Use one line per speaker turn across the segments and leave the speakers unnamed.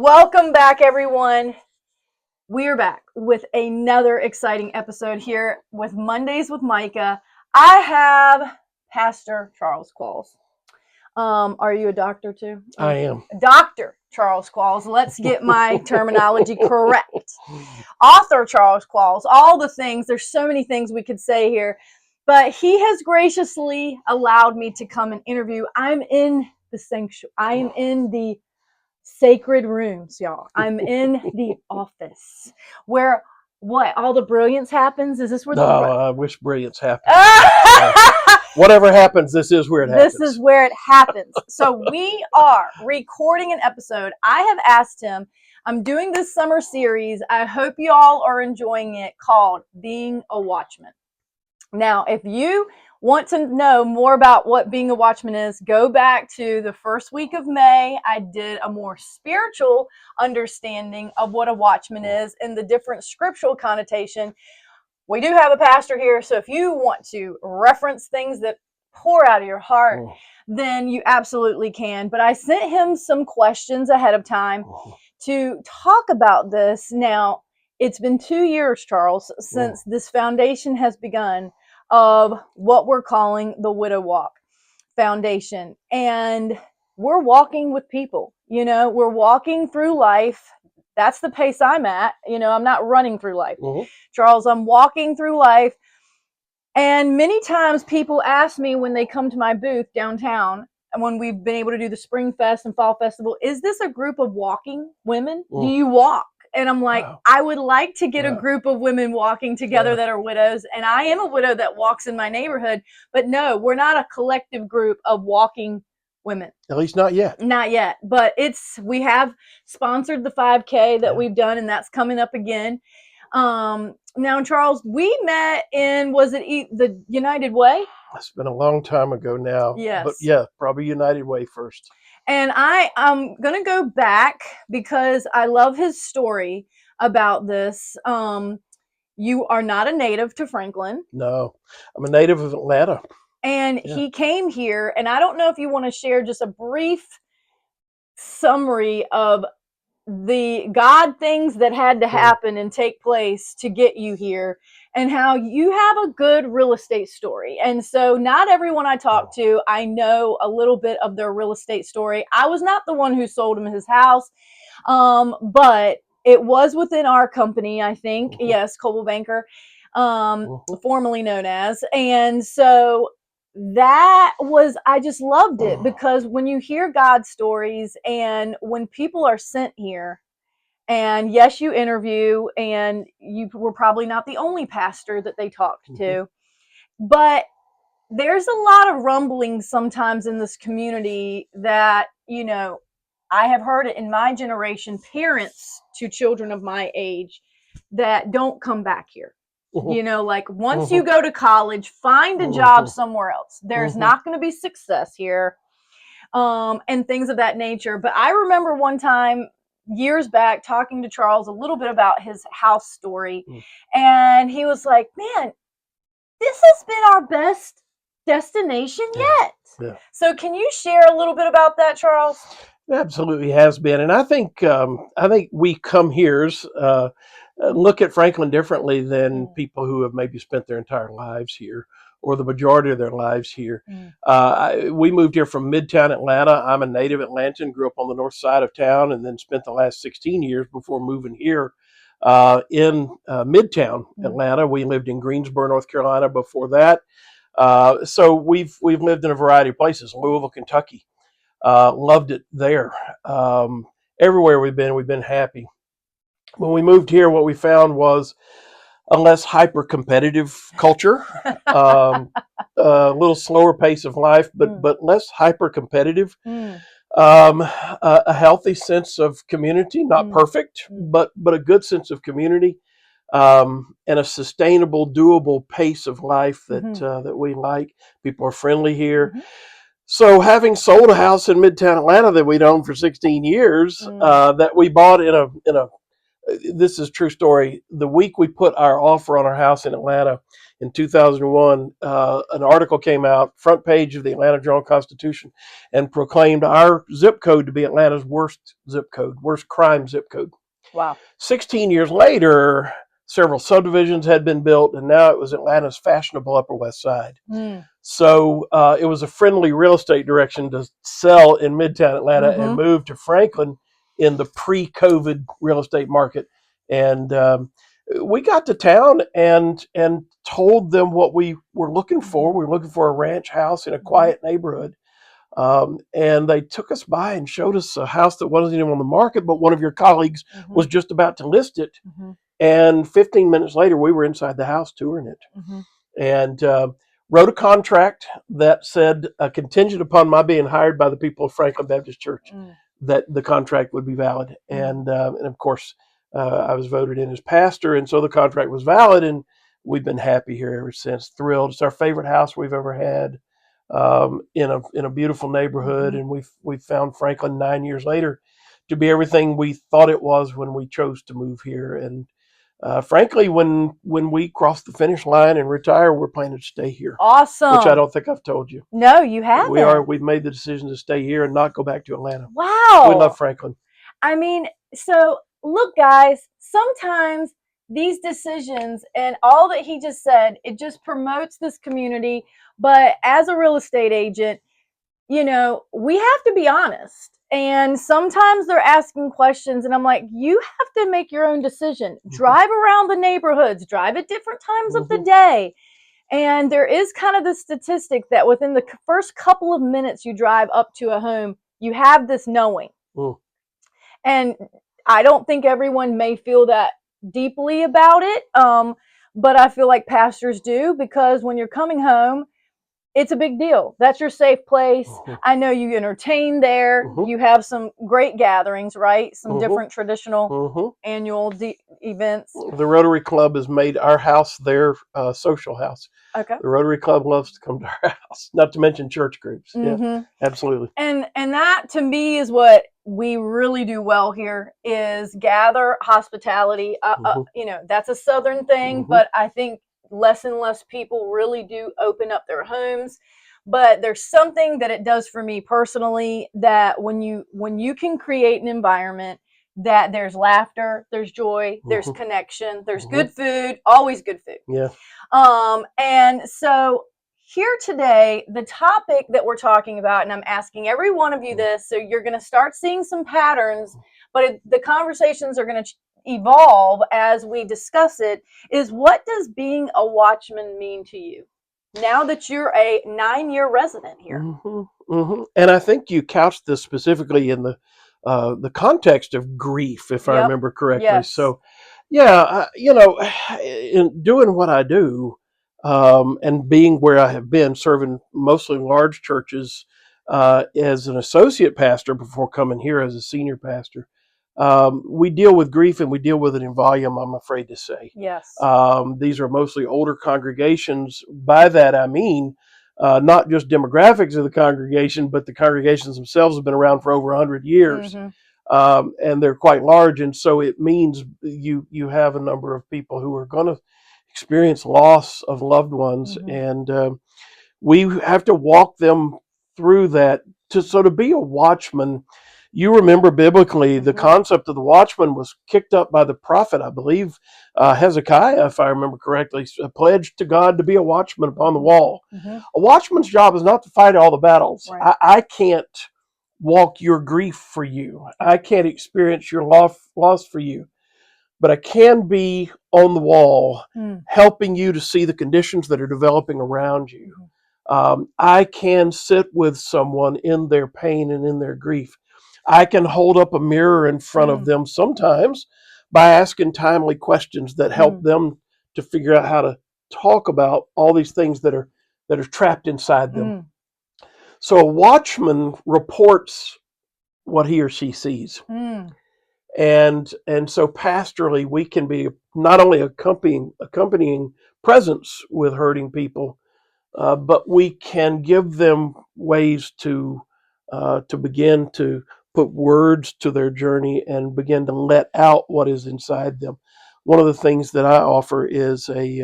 Welcome back, everyone. We're back with another exciting episode here with Mondays with Micah. I have Pastor Charles Qualls. Are you a doctor too?
I am.
Dr. Charles Qualls. Let's get my terminology correct. Author Charles Qualls. All the things. There's so many things we could say here. But he has graciously allowed me to come and interview. I'm in the sanctuary. I am in the sacred rooms, y'all. I'm in the office where all the brilliance happens. Is this where
I wish brilliance happened. Whatever happens, this is where it happens.
This is where it happens. So we are recording an episode. I have asked him, I'm doing this summer series. I hope you all are enjoying it, called Being a Watchman. Now, if you want to know more about what being a watchman is, go back to the first week of May. I did a more spiritual understanding of what a watchman is and the different scriptural connotation. We do have a pastor here, so if you want to reference things that pour out of your heart, then you absolutely can. But I sent him some questions ahead of time to talk about this. Now, it's been 2 years, Charles, since this foundation has begun of what we're calling the Widow Walk Foundation. And we're walking with people, we're walking through life. That's the pace I'm at. I'm not running through life. Charles, I'm walking through life. And many times people ask me when they come to my booth downtown, and when we've been able to do the Spring Fest and Fall Festival, is this a group of walking women? Do you walk? And I'm like, wow. I would like to get a group of women walking together that are widows. And I am a widow that walks in my neighborhood. But no, we're not a collective group of walking women.
At least not yet.
Not yet. But we have sponsored the 5K that we've done, and that's coming up again. Now, Charles, we met in, was it the United Way?
It's been a long time ago now.
Yes.
But yeah, probably United Way first.
And I'm going to go back because I love his story about this. You are not a native to Franklin.
No, I'm a native of Atlanta.
And he came here, and I don't know if you want to share just a brief summary of the God things that had to happen and take place to get you here, and how you have a good real estate story. And so not everyone I talk to, I know a little bit of their real estate story. I was not the one who sold him his house, but it was within our company, I think. Yes, Coldwell Banker, formerly known as. And so I just loved it, because when you hear God stories and when people are sent here, and yes, you interview, and you were probably not the only pastor that they talked to, but there's a lot of rumblings sometimes in this community that, I have heard it in my generation, parents to children of my age that don't come back here. Like once you go to college, find a job somewhere else. There's not going to be success here, and things of that nature. But I remember one time years back talking to Charles a little bit about his house story, and he was like, man, this has been our best destination yet. Yeah. So can you share a little bit about that, Charles?
It absolutely has been. And I think we come here's look at Franklin differently than people who have maybe spent their entire lives here, or the majority of their lives here. We moved here from Midtown Atlanta. I'm a native Atlantan, grew up on the north side of town, and then spent the last 16 years before moving here in Midtown Atlanta. We lived in Greensboro, North Carolina before that. So we've lived in a variety of places. Louisville, Kentucky. Loved it there. Everywhere we've been happy. When we moved here, what we found was a less hyper-competitive culture, a little slower pace of life, but less hyper-competitive. A healthy sense of community, not perfect, but a good sense of community, and a sustainable, doable pace of life that we like. People are friendly here. So having sold a house in Midtown Atlanta that we'd owned for 16 years, that we bought in a this is a true story. The week we put our offer on our house in Atlanta in 2001, an article came out, front page of the Atlanta Journal-Constitution, and proclaimed our zip code to be Atlanta's worst zip code, worst crime zip code.
Wow.
16 years later, several subdivisions had been built, and now it was Atlanta's fashionable Upper West Side. So it was a friendly real estate direction to sell in Midtown Atlanta and move to Franklin in the pre-COVID real estate market. And we got to town and told them what we were looking for. We were looking for a ranch house in a quiet neighborhood. And they took us by and showed us a house that wasn't even on the market, but one of your colleagues was just about to list it. And 15 minutes later, we were inside the house touring it. And wrote a contract that said, contingent upon my being hired by the people of Franklin Baptist Church, that the contract would be valid. And of course, I was voted in as pastor, and so the contract was valid, and we've been happy here ever since. Thrilled. It's our favorite house we've ever had, in a beautiful neighborhood, and we've found Franklin 9 years later to be everything we thought it was when we chose to move here. And frankly, when we cross the finish line and retire, we're planning to stay here.
Awesome.
Which I don't think I've told you.
No, you haven't.
We've made the decision to stay here and not go back to Atlanta.
Wow.
We love Franklin.
I mean, so look, guys, sometimes these decisions and all that he just said, it just promotes this community. But as a real estate agent, you know, we have to be honest. And sometimes they're asking questions, and I'm like, you have to make your own decision. Drive around the neighborhoods, drive at different times of the day. And there is kind of the statistic that within the first couple of minutes you drive up to a home, you have this knowing. And I don't think everyone may feel that deeply about it, but I feel like pastors do, because when you're coming home, it's a big deal. That's your safe place. I know you entertain there. You have some great gatherings, right? Some different traditional annual events.
The Rotary Club has made our house their social house.
Okay.
The Rotary Club loves to come to our house, not to mention church groups. Yeah, absolutely.
And that to me is what we really do well here, is gather, hospitality. You know, that's a Southern thing, but I think less and less people really do open up their homes. But there's something that it does for me personally, that when you can create an environment that there's laughter, there's joy, there's connection, there's good food, always good food.
Yeah.
And so here today, the topic that we're talking about, and I'm asking every one of you this, so you're going to start seeing some patterns, but the conversations are going to evolve as we discuss it, is what does being a watchman mean to you now that you're a 9-year resident here?
And I think you couched this specifically in the context of grief, if I remember correctly.
Yes.
So, yeah, you know, in doing what I do, and being where I have been, serving mostly large churches as an associate pastor before coming here as a senior pastor, we deal with grief, and we deal with it in volume, I'm afraid to say.
Yes.
These are mostly older congregations. By that I mean not just demographics of the congregation, but the congregations themselves have been around for over 100 years. And they're quite large, and so it means you have a number of people who are going to experience loss of loved ones, and we have to walk them through that. So to be a watchman, you remember biblically, the concept of the watchman was kicked up by the prophet, I believe, Hezekiah, if I remember correctly, pledged to God to be a watchman upon the wall. A watchman's job is not to fight all the battles. Right. I can't walk your grief for you. I can't experience your loss for you. But I can be on the wall, helping you to see the conditions that are developing around you. I can sit with someone in their pain and in their grief. I can hold up a mirror in front of them sometimes by asking timely questions that help them to figure out how to talk about all these things that are trapped inside them. So a watchman reports what he or she sees. And so pastorally, we can be not only accompanying presence with hurting people, but we can give them ways to begin to put words to their journey and begin to let out what is inside them. One of the things that I offer is a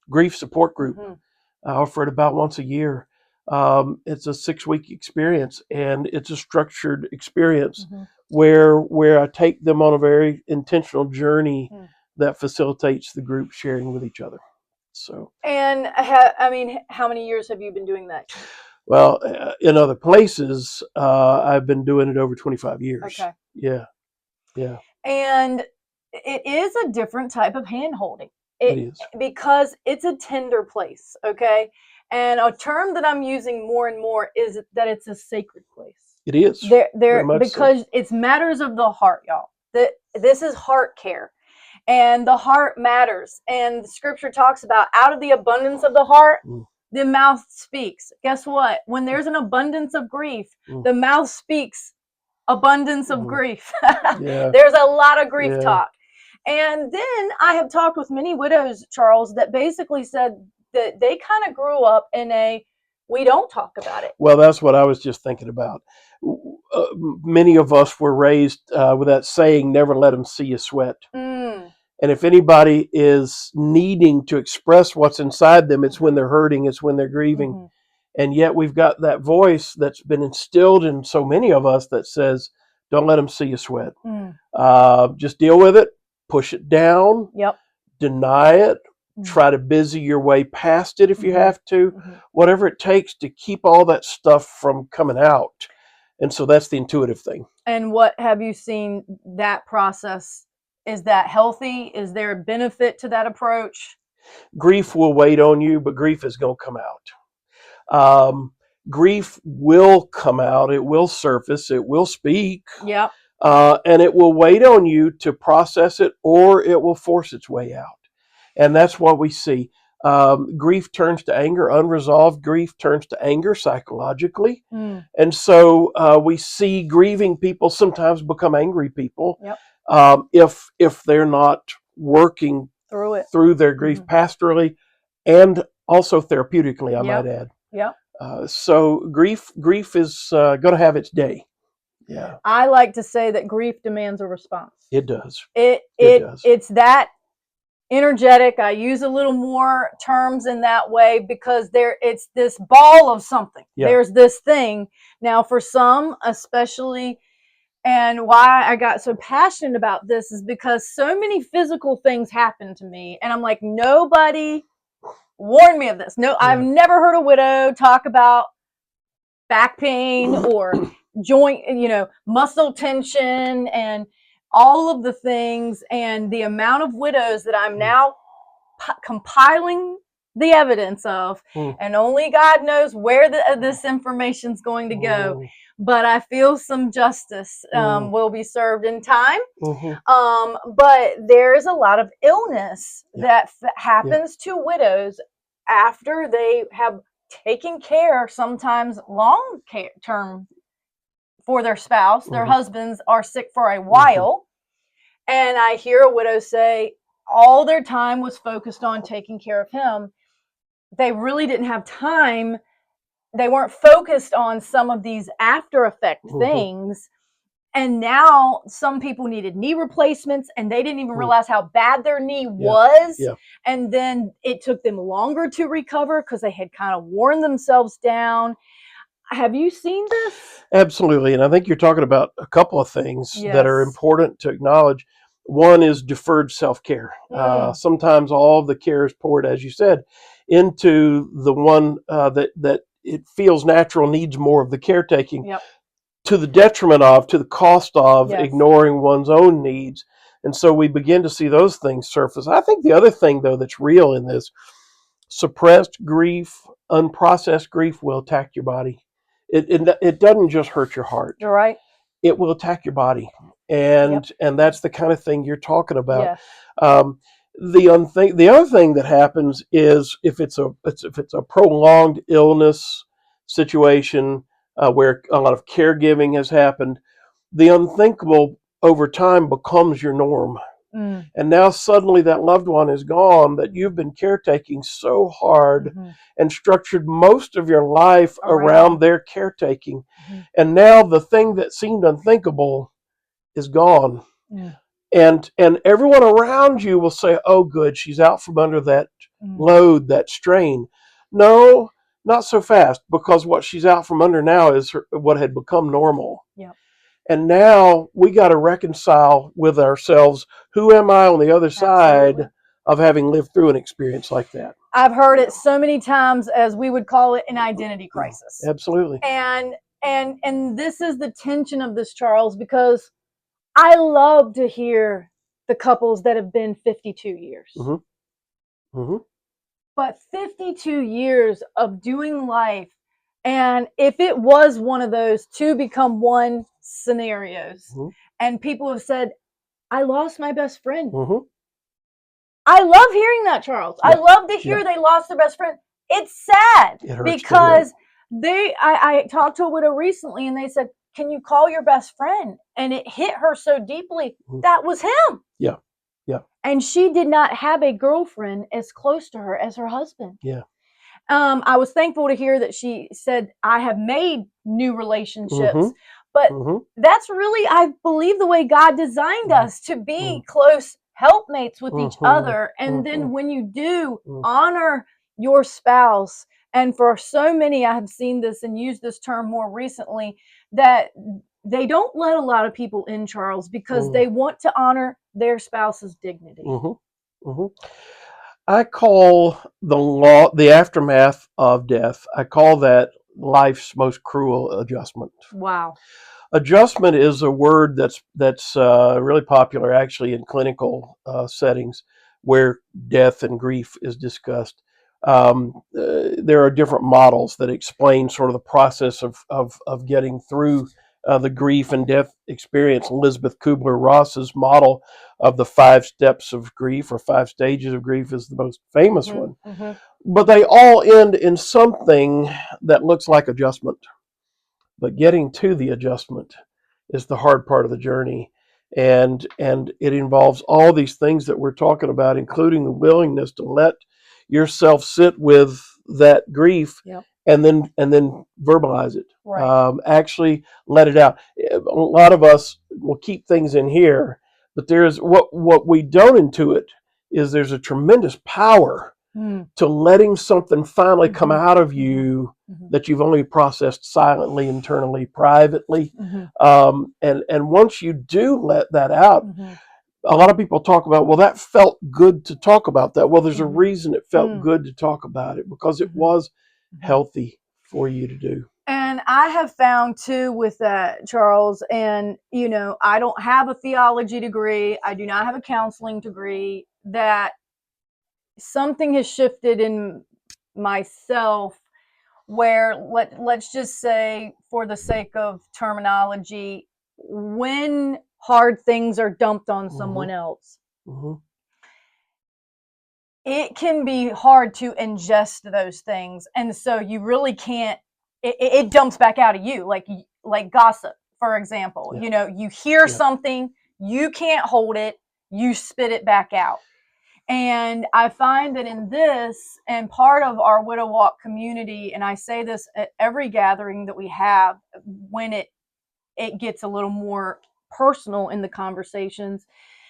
grief support group.
Mm-hmm.
I offer it about once a year. It's a 6-week experience, and it's a structured experience
Mm-hmm.
where I take them on a very intentional journey
Mm.
that facilitates the group sharing with each other. So,
And I mean, how many years have you been doing that?
well, in other places, I've been doing it over 25 years.
Okay.
Yeah, yeah,
And it is a different type of hand holding.
it
It
is.
because it's a tender place, okay? And a term that I'm using more and more is that it's a sacred place.
It is very
There
much so.
because it's matters of the heart, y'all. That this is heart care. And the heart matters. And the scripture talks about out of the abundance of the heart,
Mm,
the mouth speaks. Guess what? When there's an abundance of grief,
mm,
the mouth speaks abundance of
mm.
grief.
Yeah,
There's a lot of grief
yeah.
talk. And then I have talked with many widows, Charles, that basically said that they kind of grew up in a we don't talk about it.
Well, that's what I was just thinking about. Many of us were raised with that saying, never let them see you sweat.
Mm.
And if anybody is needing to express what's inside them, it's when they're hurting, it's when they're grieving.
Mm-hmm.
And yet we've got that voice that's been instilled in so many of us that says, don't let them see you sweat.
Mm.
Just deal with it, push it down,
Yep.
deny it,
Mm.
try to busy your way past it if you
Mm-hmm.
have to,
Mm-hmm.
whatever it takes to keep all that stuff from coming out. And so that's the intuitive thing.
And what have you seen that process? Is that healthy? Is there a benefit to that approach?
Grief will wait on you, but grief is going to come out. Grief will come out, it will surface, it will speak,
Yep.
and it will wait on you to process it, or it will force its way out. And that's what we see. Grief turns to anger. Unresolved grief turns to anger psychologically.
Mm.
And so we see grieving people sometimes become angry people
Yep.
if they're not working
Through it.
through their grief pastorally and also therapeutically, I might
Yep.
add.
Yep.
So grief is going to have its day. Yeah,
I like to say that grief demands a response.
it does.
It
It does.
it's that energetic. I use a little more terms in that way because it's this ball of something.
Yeah.
There's this thing. Now for some, especially, and why I got so passionate about this is because so many physical things happen to me and I'm like, nobody warned me of this. No, I've never heard a widow talk about back pain or joint, muscle tension and all of the things. And the amount of widows that I'm now compiling the evidence of, and only God knows where this information is going to go. But I feel some justice will be served in time. But there's a lot of illness that happens to widows after they have taken care, sometimes long term, for their spouse. Their husbands are sick for a while. And I hear a widow say all their time was focused on taking care of him. They really didn't have time. They weren't focused on some of these after effect things. And now some people needed knee replacements and they didn't even realize how bad their knee was.
Yeah.
And then it took them longer to recover because they had kind of worn themselves down. Have you seen this?
Absolutely. And I think you're talking about a couple of things that are
Yes.
important to acknowledge. One is deferred self-care. Sometimes all of the care is poured, as you said, into the one that it feels natural needs more of the caretaking, to the detriment of, to the cost of ignoring one's own needs. And so we begin to see those things surface. I think the other thing, though, that's real in this, suppressed grief, unprocessed grief will attack your body. It doesn't just hurt your heart.
You're right.
It will attack your body, and that's the kind of thing you're talking about. The other thing that happens is if it's a prolonged illness situation where a lot of caregiving has happened, the unthinkable over time becomes your norm. And now suddenly that loved one is gone that you've been caretaking so hard and structured most of your life around their caretaking. And now the thing that seemed unthinkable is gone. And everyone around you will say, oh, good, she's out from under that load, that strain. No, not so fast, because what she's out from under now is what had become normal. And now we got to reconcile with ourselves. Who am I on the other side of having lived through an experience like that?
I've heard it so many times, as we would call it, an identity crisis.
Absolutely.
And this is the tension of this, Charles, because I love to hear the couples that have been 52 years. But 52 years of doing life, and if it was one of those two become one scenarios, and people have said, I lost my best friend. I love hearing that, Charles. I love to hear they lost their best friend. It's sad because I talked to a widow recently, and they said, can you call your best friend? And it hit her so deeply. That was him. And she did not have a girlfriend as close to her as her husband. I was thankful to hear that she said, I have made new relationships. But that's really, I believe, the way God designed us to be close helpmates with each other. And then when you do honor your spouse, and for so many, I have seen this and used this term more recently, that they don't let a lot of people in, Charles, because they want to honor their spouse's dignity.
I call the aftermath of death, I call that life's most cruel adjustment.
Wow.
Adjustment is a word that's really popular actually in clinical settings where death and grief is discussed. There are different models that explain sort of the process of getting through the grief and death experience. Elizabeth Kubler-Ross's model of the 5 steps of grief, or 5 stages of grief, is the most famous one. But they all end in something that looks like adjustment. But getting to the adjustment is the hard part of the journey. And it involves all these things that we're talking about, including the willingness to let yourself sit with that grief and then verbalize it. Actually let it out. A lot of us will keep things in here, but there's what we don't intuit is there's a tremendous power to letting something finally come out of you that you've only processed silently, internally, privately. And once you do let that out, a lot of people talk about, well, that felt good to talk about that. Well, there's a reason it felt good to talk about it, because it was healthy for you to do.
And I have found too with that, Charles, and I don't have a theology degree, I do not have a counseling degree, that something has shifted in myself where let's just say, for the sake of terminology, when hard things are dumped on someone else, it can be hard to ingest those things, and so you really can't. It dumps back out of you, like gossip, for example. You hear something, you can't hold it, you spit it back out. And I find that in this, and part of our Widow Walk community, and I say this at every gathering that we have, when it gets a little more personal in the conversations,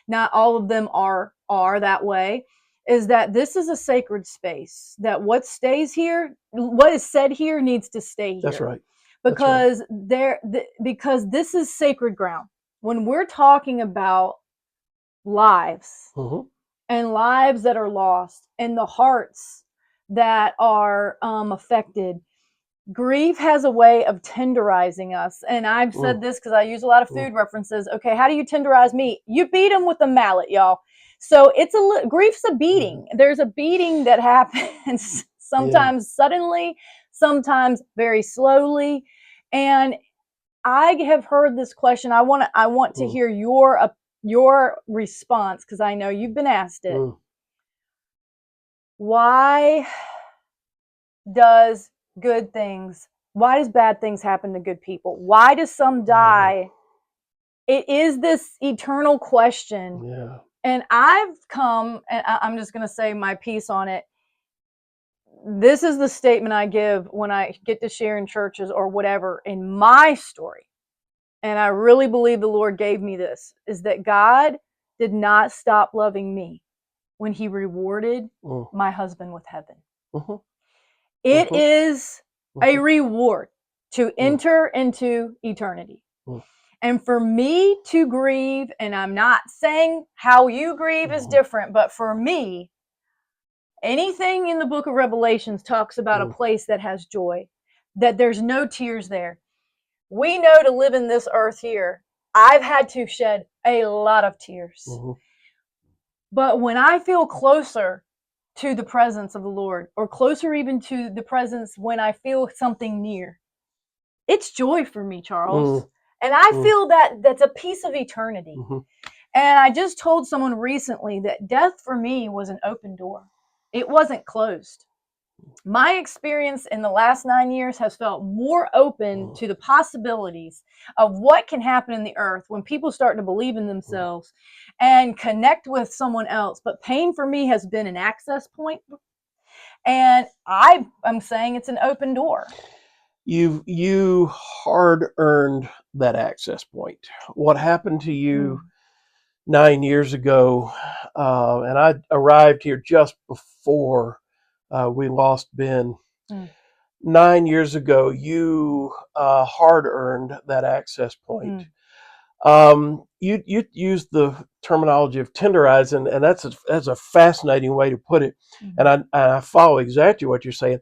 not all of them are that way, is that this is a sacred space, that what stays here, what is said here, needs to stay here.
That's right.
Because because this is sacred ground. When we're talking about lives, and lives that are lost, and the hearts that are affected, grief has a way of tenderizing us. And I've said this because I use a lot of food references. Okay, how do you tenderize meat? You beat them with a mallet, y'all. So grief's a beating. There's a beating that happens sometimes suddenly, sometimes very slowly. And I have heard this question. I want to hear your response, because I know you've been asked it. Why does bad things happen to good people? Why do some die? It is this eternal question And I've come, and I'm just going to say my piece on it. This is the statement I give when I get to share in churches or whatever in my story. And I really believe the Lord gave me this, is that God did not stop loving me when he rewarded my husband with heaven. It is a reward to enter into eternity. And for me to grieve, and I'm not saying how you grieve is different, but for me, anything in the book of Revelations talks about a place that has joy, that there's no tears there. We know to live in this earth here, I've had to shed a lot of tears. But when I feel closer to the presence of the Lord, or closer even to the presence when I feel something near, it's joy for me, Charles. And I feel that that's a piece of eternity. And I just told someone recently that death for me was an open door. It wasn't closed. My experience in the last 9 years has felt more open to the possibilities of what can happen in the earth when people start to believe in themselves and connect with someone else. But pain for me has been an access point. And I'm saying it's an open door.
You hard earned that access point. What happened to you 9 years ago, and I arrived here just before we lost Ben. 9 years ago, you hard earned that access point. You used the terminology of tenderizing, and that's a fascinating way to put it. And I follow exactly what you're saying.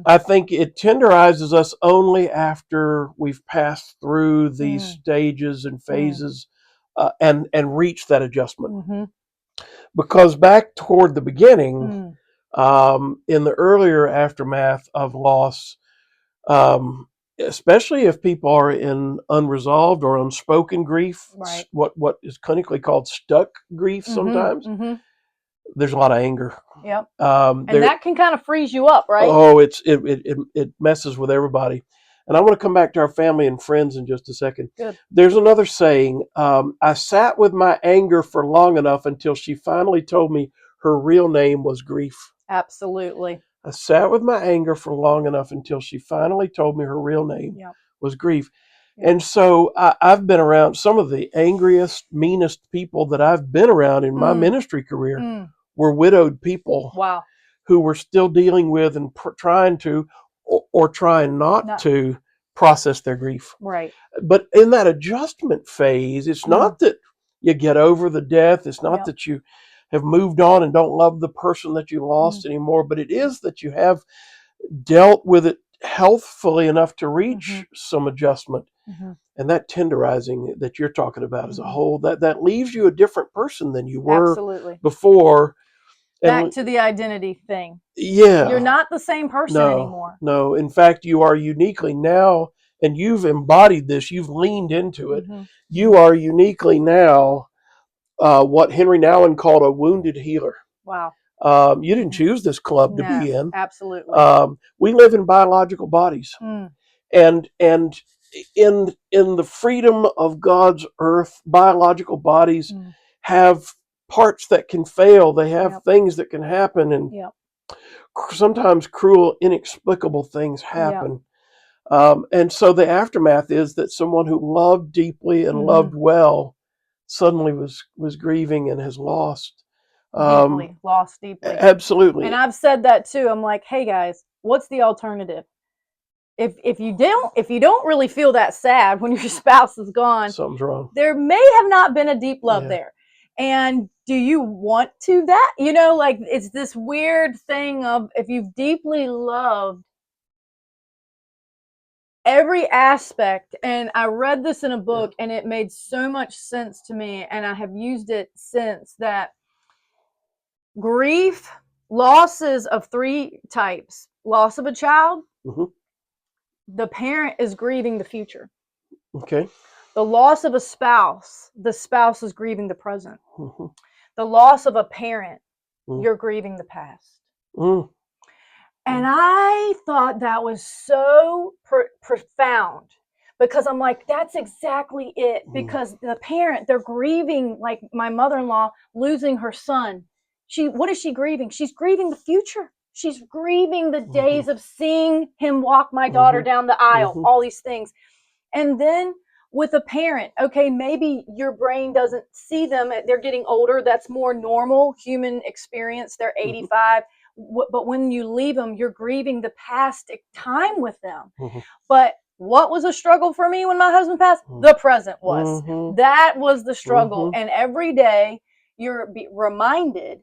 I think it tenderizes us only after we've passed through these stages and phases and reached that adjustment. Because back toward the beginning, in the earlier aftermath of loss, especially if people are in unresolved or unspoken grief, what is clinically called stuck grief sometimes, there's a lot of anger.
Yep. And that can kind of freeze you up, right?
Oh, it messes with everybody. And I want to come back to our family and friends in just a second.
Good.
There's another saying, I sat with my anger for long enough until she finally told me her real name was grief.
Absolutely.
I sat with my anger for long enough until she finally told me her real name was grief. And so I've been around some of the angriest, meanest people that I've been around in my ministry career were widowed people who were still dealing with and trying to or trying not to process their grief.
Right.
But in that adjustment phase, it's not that you get over the death. It's not that you have moved on and don't love the person that you lost anymore, but it is that you have dealt with it healthfully enough to reach some adjustment. And that tenderizing that you're talking about as a whole, that leaves you a different person than you were before.
Back to the identity thing.
Yeah.
You're not the same person anymore.
No. In fact, you are uniquely now, and you've embodied this. You've leaned into it. You are uniquely now what Henry Nouwen called a wounded healer.
Wow.
You didn't choose this club to be in.
Absolutely.
We live in biological bodies. And in the freedom of God's earth, biological bodies have parts that can fail. They have things that can happen, and sometimes cruel, inexplicable things happen. And so the aftermath is that someone who loved deeply and loved well suddenly was grieving and has lost.
Lost deeply.
Absolutely.
And I've said that too. I'm like, hey guys, what's the alternative? If you don't really feel that sad when your spouse is gone,
something's wrong.
There may have not been a deep love there. And do you want to that? You know, like it's this weird thing of if you've deeply loved every aspect, and I read this in a book and it made so much sense to me, and I have used it since, that grief, losses of 3 types: loss of a child, the parent is grieving the future.
Okay.
The loss of a spouse, the spouse is grieving the present. The loss of a parent, you're grieving the past. And I thought that was so profound, because I'm like, that's exactly it. Because the parent, they're grieving, like my mother-in-law losing her son. What is she grieving? She's grieving the future. She's grieving the days of seeing him walk my daughter down the aisle, all these things. And then with a parent, okay, maybe your brain doesn't see them. They're getting older. That's more normal human experience. They're 85. But when you leave them, you're grieving the past time with them. But what was a struggle for me when my husband passed? The present was. That was the struggle. And every day you're reminded,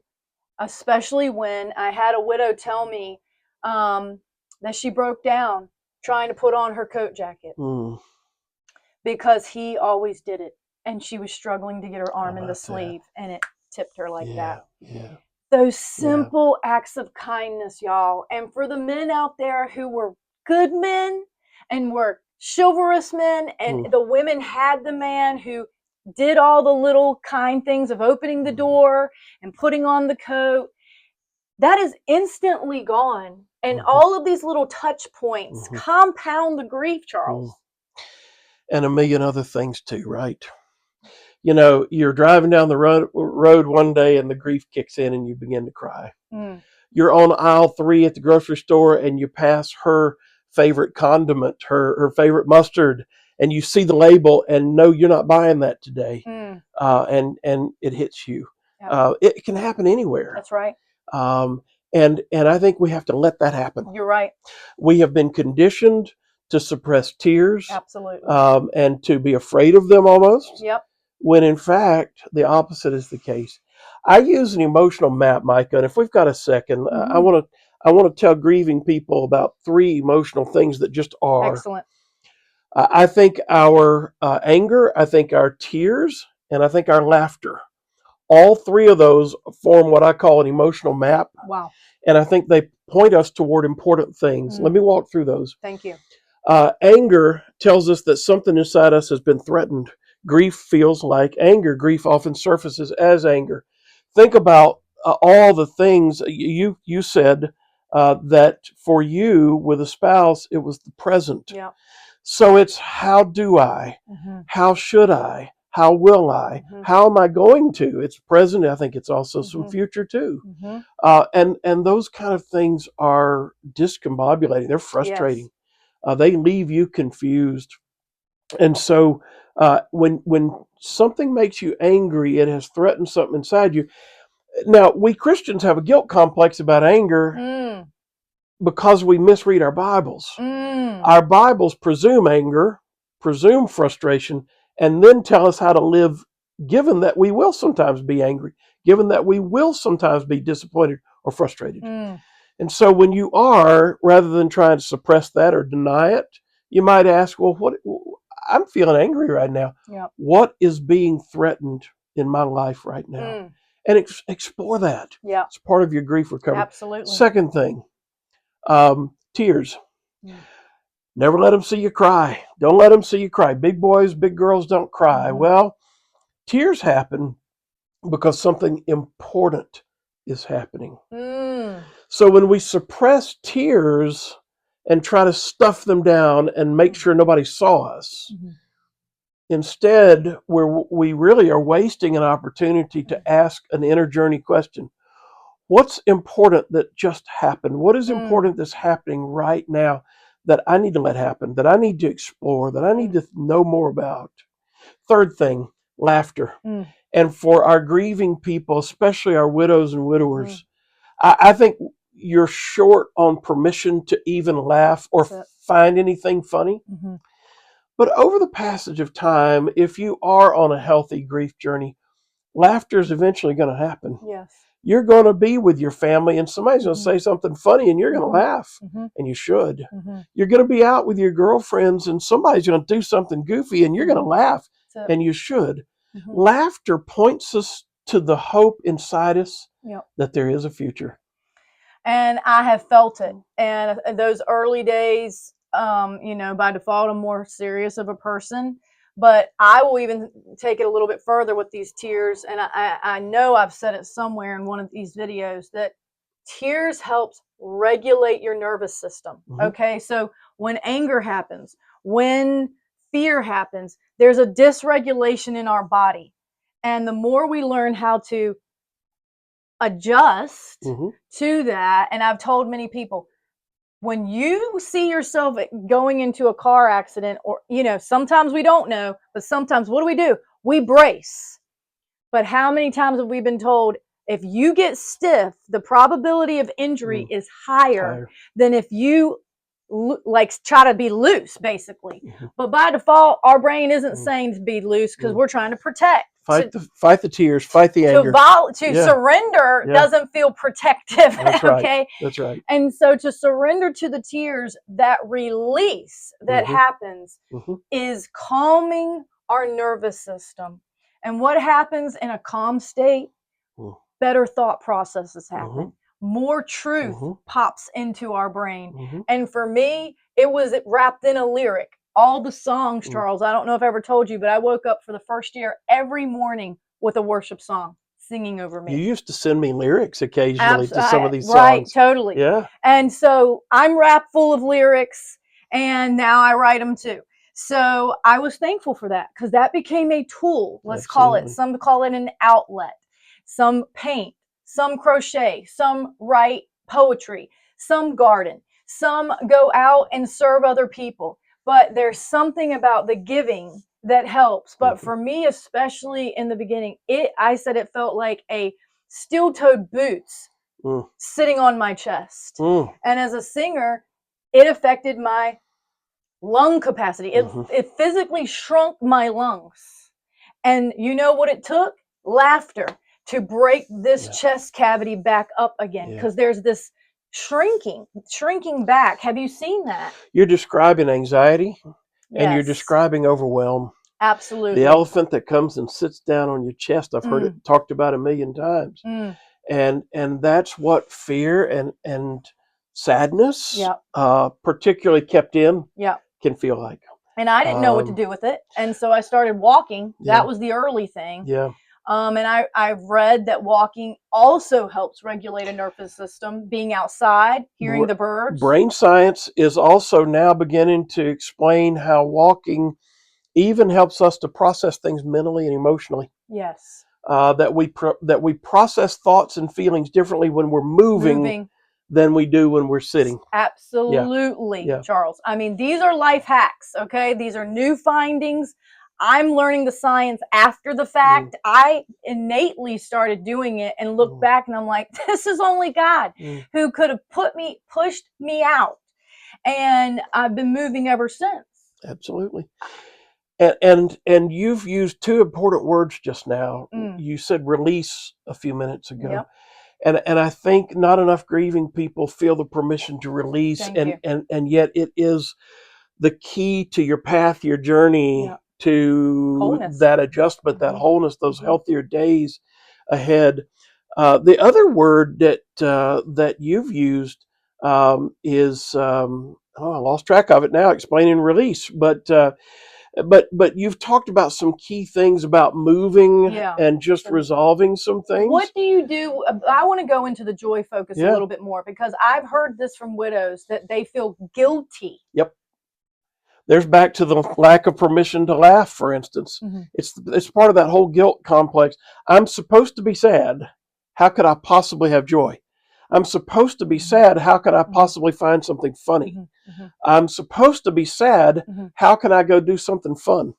especially when I had a widow tell me that she broke down trying to put on her coat jacket because he always did it. And she was struggling to get her arm in the sleeve, and it tipped her like that.
Yeah.
Those simple acts of kindness, y'all. And for the men out there who were good men and were chivalrous men, and the women had the man who did all the little kind things of opening the door and putting on the coat, that is instantly gone. And all of these little touch points compound the grief, Charles.
And a million other things too, right? You know, you're driving down the road one day and the grief kicks in and you begin to cry. You're on aisle 3 at the grocery store and you pass her favorite condiment, her favorite mustard, and you see the label and no, you're not buying that today. And it hits you. It can happen anywhere.
That's right.
And I think we have to let that happen.
You're right.
We have been conditioned to suppress tears.
Absolutely.
And to be afraid of them almost.
Yep.
When in fact, the opposite is the case. I use an emotional map, Micah, and if we've got a second, I want to tell grieving people about 3 emotional things that just are.
Excellent.
I think our anger, I think our tears, and I think our laughter. All 3 of those form what I call an emotional map.
Wow.
And I think they point us toward important things. Let me walk through those.
Thank you.
Anger tells us that something inside us has been threatened. Grief feels like anger. Grief often surfaces as anger. Think about all the things you said that for you with a spouse, it was the present.
Yeah.
So it's how do I? How should I? How will I? How am I going to? It's present. I think it's also some future too. And those kind of things are discombobulating. They're frustrating. Yes. They leave you confused. And so when something makes you angry, it has threatened something inside you. Now, we Christians have a guilt complex about anger because we misread our Bibles. Our Bibles presume anger, presume frustration, and then tell us how to live, given that we will sometimes be angry, given that we will sometimes be disappointed or frustrated. And so when you are, rather than trying to suppress that or deny it, you might ask, well, I'm feeling angry right now.
Yep.
What is being threatened in my life right now? And explore that.
Yeah.
It's part of your grief recovery.
Absolutely.
Second thing, tears. Never let them see you cry. Don't let them see you cry. Big boys, big girls don't cry. Well, tears happen because something important is happening. So when we suppress tears and try to stuff them down and make sure nobody saw us, instead, we really are wasting an opportunity to ask an inner journey question. What's important that just happened? What is important that's happening right now that I need to let happen, that I need to explore, that I need to know more about? Third thing, laughter. And for our grieving people, especially our widows and widowers, I think you're short on permission to even laugh or find anything funny. But over the passage of time, if you are on a healthy grief journey, laughter is eventually going to happen.
Yes.
You're going to be with your family and somebody's going to say something funny and you're going to laugh. And you should. You're going to be out with your girlfriends and somebody's going to do something goofy and you're going to laugh. And you should. Laughter points us to the hope inside us that there is a future.
And I have felt it. And those early days, by default, I'm more serious of a person. But I will even take it a little bit further with these tears. And I know I've said it somewhere in one of these videos that tears helps regulate your nervous system. Okay, so when anger happens, when fear happens, there's a dysregulation in our body. And the more we learn how to adjust to that, and I've told many people, when you see yourself going into a car accident, or, sometimes we don't know, but sometimes what do? We brace. But how many times have we been told, if you get stiff, the probability of injury is higher than if you try to be loose, basically. But by default, our brain isn't saying to be loose because we're trying to protect.
Fight the tears, fight the anger.
To surrender doesn't feel protective.
That's
right. Okay.
That's right.
And so to surrender to the tears, that release that happens is calming our nervous system. And what happens in a calm state? Better thought processes happen. More truth pops into our brain. And for me, it was wrapped in a lyric. All the songs, Charles, I don't know if I ever told you, but I woke up for the first year every morning with a worship song singing over me.
You used to send me lyrics occasionally to some of these songs.
Right, totally.
Yeah.
And so I'm wrapped full of lyrics, and now I write them too. So I was thankful for that, because that became a tool. Let's call it. Some call it an outlet. Some paint, some crochet, some write poetry, some garden, some go out and serve other people. But there's something about the giving that helps. But for me, especially in the beginning, I said it felt like a steel-toed boots sitting on my chest. And as a singer, it affected my lung capacity. It physically shrunk my lungs. And you know what it took? Laughter to break this chest cavity back up again, because there's this shrinking back. Have you seen that?
You're describing anxiety, and you're describing overwhelm.
Absolutely.
The elephant that comes and sits down on your chest. I've heard it talked about 1,000,000 times. And that's what fear and sadness, particularly kept in, can feel like.
And I didn't know what to do with it. And so I started walking. That was the early thing.
Yeah.
And I've read that walking also helps regulate a nervous system, being outside, hearing the birds.
Brain science is also now beginning to explain how walking even helps us to process things mentally and emotionally.
Yes.
That we process thoughts and feelings differently when we're moving than we do when we're sitting.
Absolutely, Charles. I mean, these are life hacks, okay? These are new findings. I'm learning the science after the fact. I innately started doing it and look back, and I'm like, this is only God who could have pushed me out. And I've been moving ever since.
Absolutely. And you've used two important words just now. You said release a few minutes ago. And I think not enough grieving people feel the permission to release, and yet it is the key to your path, your journey to wholeness. That adjustment, that wholeness, those healthier days ahead. The other word that you've used is I lost track of it now. Explaining release, but you've talked about some key things about moving and just resolving some things.
What do you do? I want to go into the joy focus a little bit more, because I've heard this from widows that they feel guilty.
Yep. There's back to the lack of permission to laugh, for instance. It's part of that whole guilt complex. I'm supposed to be sad. How could I possibly have joy? I'm supposed to be sad. How could I possibly find something funny? I'm supposed to be sad. How can I go do something fun?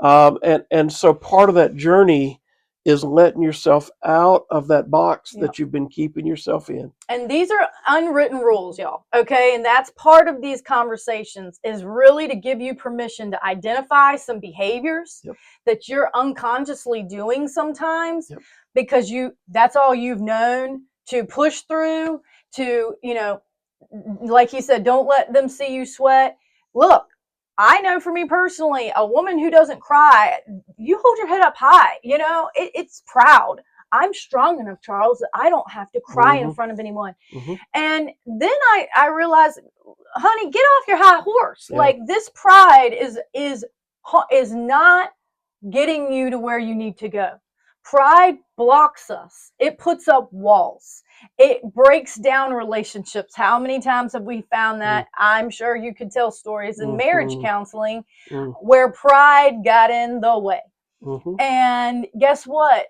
And so part of that journey is letting yourself out of that box that you've been keeping yourself in.
And these are unwritten rules, y'all. Okay. And that's part of these conversations, is really to give you permission to identify some behaviors that you're unconsciously doing sometimes, because that's all you've known to push through, to, like you said, don't let them see you sweat. Look, I know for me personally, a woman who doesn't cry, you hold your head up high. It's proud. I'm strong enough, Charles, that I don't have to cry in front of anyone. And then I realized, honey, get off your high horse. Like, this pride is not getting you to where you need to go. Pride blocks us. It puts up walls. It breaks down relationships. How many times have we found that? I'm sure you could tell stories in marriage counseling where pride got in the way. And guess what?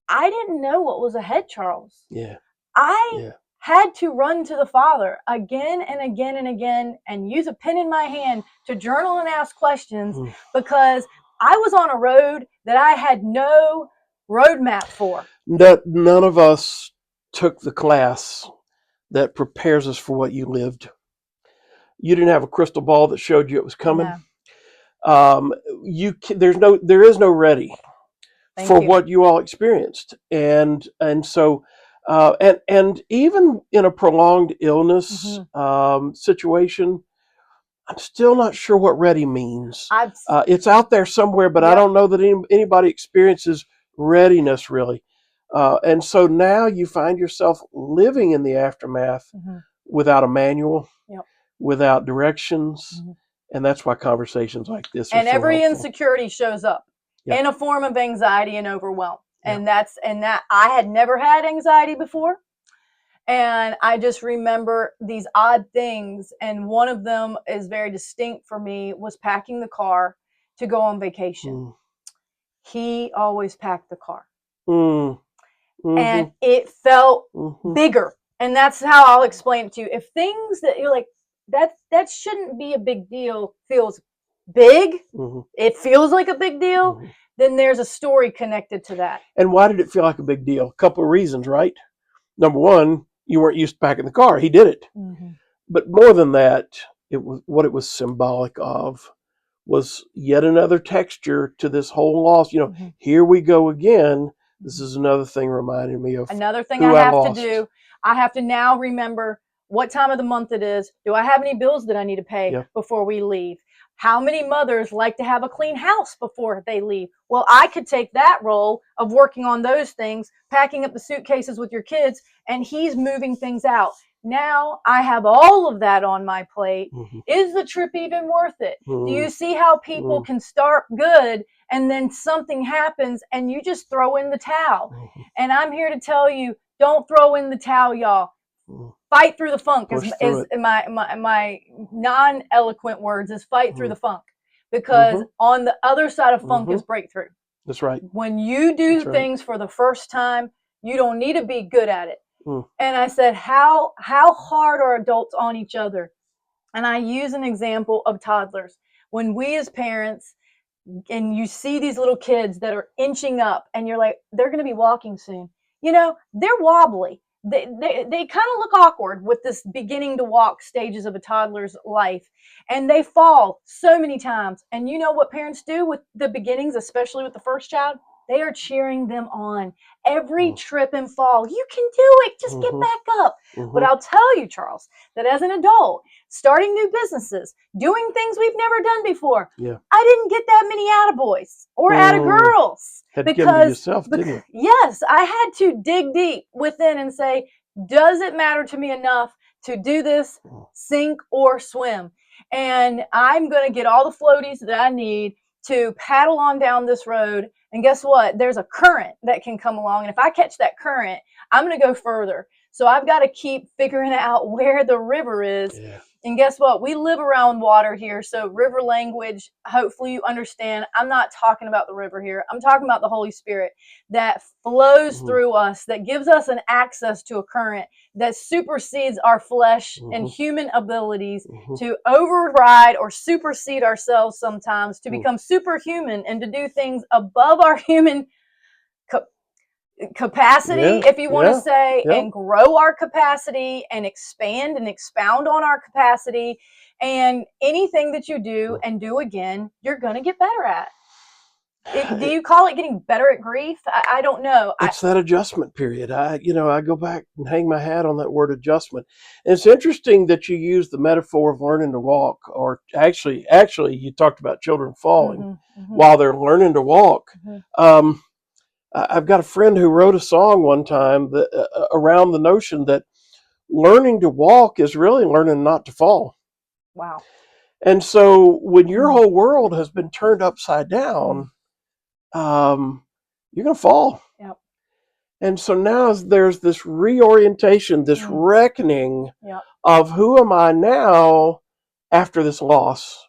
I didn't know what was ahead, Charles.
Yeah.
I had to run to the Father again and again and again and use a pen in my hand to journal and ask questions because I was on a road that I had no roadmap for.
None of us took the class that prepares us for what you lived. You didn't have a crystal ball that showed you it was coming.
No.
There is no ready for
you.
what you all experienced, and so and even in a prolonged illness situation, I'm still not sure what ready means. It's out there somewhere, but I don't know that anybody experiences readiness really. And so now you find yourself living in the aftermath without a manual, without directions, and that's why conversations like this are
and
so
every
helpful.
Insecurity shows up in a form of anxiety and overwhelm. And that I had never had anxiety before. And I just remember these odd things. And one of them is very distinct for me was packing the car to go on vacation. He always packed the car. And it felt bigger. And that's how I'll explain it to you. If things that you're like, that shouldn't be a big deal, feels big, it feels like a big deal, then there's a story connected to that.
And why did it feel like a big deal? A couple of reasons, right? Number one, you weren't used to packing the car. He did it. But more than that, what it was symbolic of was yet another texture to this whole loss. Here we go again. This is another thing reminding me of
another thing I have to do. I have to now remember what time of the month it is. Do I have any bills that I need to pay before we leave? How many mothers like to have a clean house before they leave? Well, I could take that role of working on those things, packing up the suitcases with your kids, and he's moving things out. Now I have all of that on my plate. Is the trip even worth it? Do you see how people can start good and then something happens and you just throw in the towel? And I'm here to tell you, don't throw in the towel, y'all. Fight through the funk is my non-eloquent words is fight through the funk, because on the other side of funk is breakthrough.
That's right.
When you do things for the first time, you don't need to be good at it. And I said, how hard are adults on each other? And I use an example of toddlers. When we as parents, and you see these little kids that are inching up and you're like, they're going to be walking soon. They're wobbly. They kind of look awkward with this beginning to walk stages of a toddler's life. And they fall so many times. And you know what parents do with the beginnings, especially with the first child? They are cheering them on. Every trip and fall, you can do it. Just get back up. But I'll tell you, Charles, that as an adult, starting new businesses, doing things we've never done before, I didn't get that many attaboys or attagirls.
Had to give them to yourself, didn't you?
Yes, I had to dig deep within and say, does it matter to me enough to do this, sink or swim? And I'm going to get all the floaties that I need to paddle on down this road. And guess what? There's a current that can come along. And if I catch that current, I'm going to go further. So I've got to keep figuring out where the river is. And guess what? We live around water here. So river language, hopefully you understand. I'm not talking about the river here. I'm talking about the Holy Spirit that flows through us, that gives us an access to a current that supersedes our flesh and human abilities to override or supersede ourselves sometimes, to become superhuman and to do things above our human capacity, if you want to say, and grow our capacity and expand and expound on our capacity. And anything that you do and do again, you're going to get better at. Do you call it getting better at grief? I don't know.
It's that adjustment period. I go back and hang my hat on that word adjustment. And it's interesting that you use the metaphor of learning to walk, or actually you talked about children falling while they're learning to walk. I've got a friend who wrote a song one time that, around the notion that learning to walk is really learning not to fall.
Wow.
And so when your whole world has been turned upside down, you're going to fall. And so now there's this reorientation, this reckoning
Yeah.
of who am I now after this loss?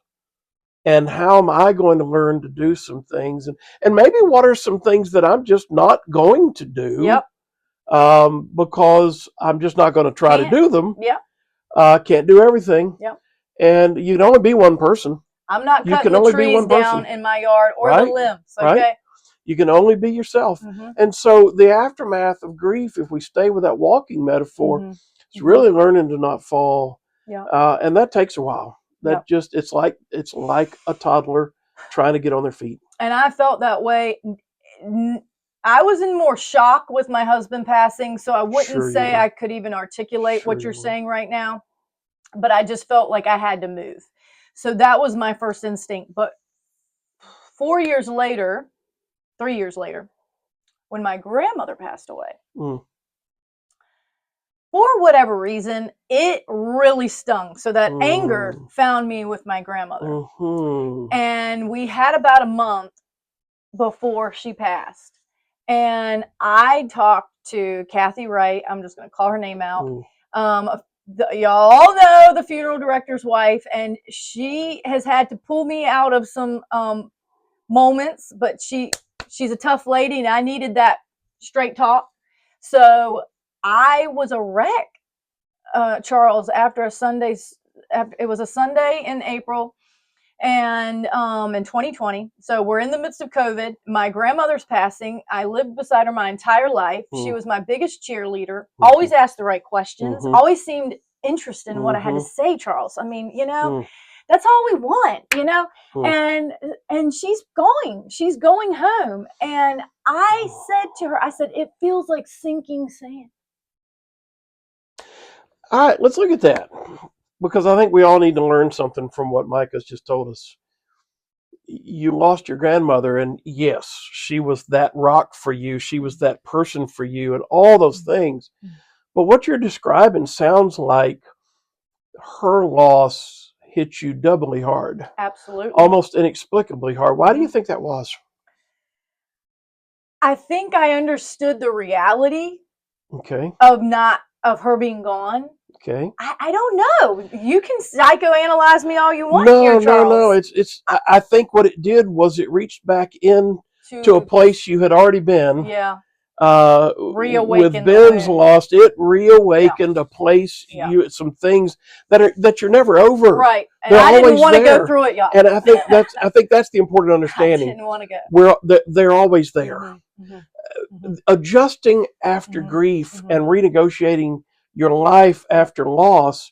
And how am I going to learn to do some things? And maybe what are some things that I'm just not going to do
Yep.
Because I'm just not going to try to do them.
Yep.
Can't do everything.
Yep.
And you can only be one person.
I'm not
You
cutting
can
the
only be
trees
one person.
down in my yard or
Right?
the limbs. Okay.
Right? You can only be yourself.
Mm-hmm.
And so the aftermath of grief, if we stay with that walking metaphor,
Mm-hmm.
it's really learning to not fall.
Yeah.
And that takes a while. That
Yep.
it's like a toddler trying to get on their feet.
And I felt that way. I was in more shock with my husband passing, so I wouldn't say I could even articulate what you're saying right now. But I just felt like I had to move. So that was my first instinct. But 3 years later, when my grandmother passed away, for whatever reason, it really stung. So that anger found me with my grandmother. And we had about a month before she passed. And I talked to Kathy Wright. I'm just going to call her name out. Y'all know the funeral director's wife, and she has had to pull me out of some moments, but she's a tough lady, and I needed that straight talk. So I was a wreck, Charles, after it was a Sunday in April, and in 2020. So we're in the midst of COVID. My grandmother's passing. I lived beside her my entire life. She was my biggest cheerleader. Always asked the right questions. Always seemed interested in what I had to say, Charles. I mean, that's all we want, and she's going home. And I said to her, it feels like sinking sand.
All right, let's look at that, because I think we all need to learn something from what Micah's just told us. You lost your grandmother, and yes, she was that rock for you. She was that person for you, and all those things. But what you're describing sounds like her loss hit you doubly hard.
Absolutely.
Almost inexplicably hard. Why do you think that was?
I think I understood the reality of her being gone.
Okay.
I don't know. You can psychoanalyze me all you want here, Charles.
No. It's. I think what it did was it reached back in to a place you had already been.
Yeah.
With Ben's lost, it reawakened a place some things that you're never over.
Right. And I didn't want to go through it, y'all.
And I think that's the important understanding.
I didn't want to go.
They're always there. Adjusting after grief and renegotiating your life after loss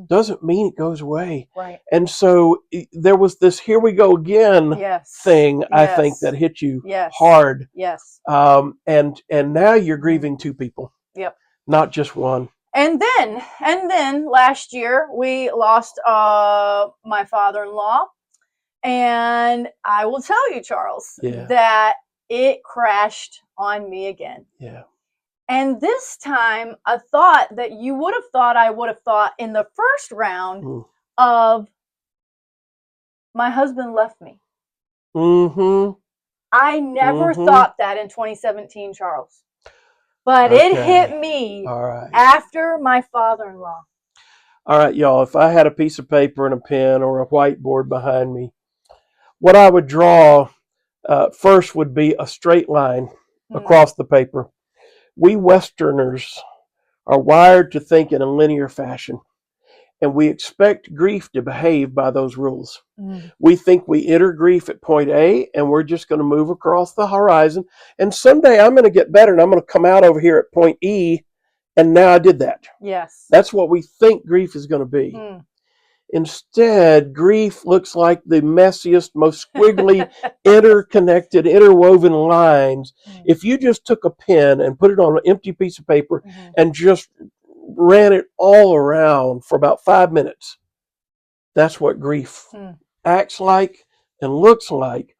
doesn't mean it goes away.
Right.
And so there was this here we go again thing, I think, that hit you hard.
Yes.
And now you're grieving two people.
Yep.
Not just one.
And then last year we lost my father-in-law. And I will tell you, Charles, that it crashed on me again.
Yeah.
And this time, a thought that you would have thought I would have thought in the first round of my husband left me. I never thought that in 2017, Charles. But it hit me after my father-in-law.
All right, y'all, if I had a piece of paper and a pen or a whiteboard behind me, what I would draw first would be a straight line across the paper. We Westerners are wired to think in a linear fashion, and we expect grief to behave by those rules. We think we enter grief at point A, and we're just going to move across the horizon, and someday I'm going to get better, and I'm going to come out over here at point E, and now I did that.
Yes.
That's what we think grief is going to be. Instead, grief looks like the messiest, most squiggly, interconnected, interwoven lines. If you just took a pen and put it on an empty piece of paper and just ran it all around for about 5 minutes, that's what grief acts like and looks like.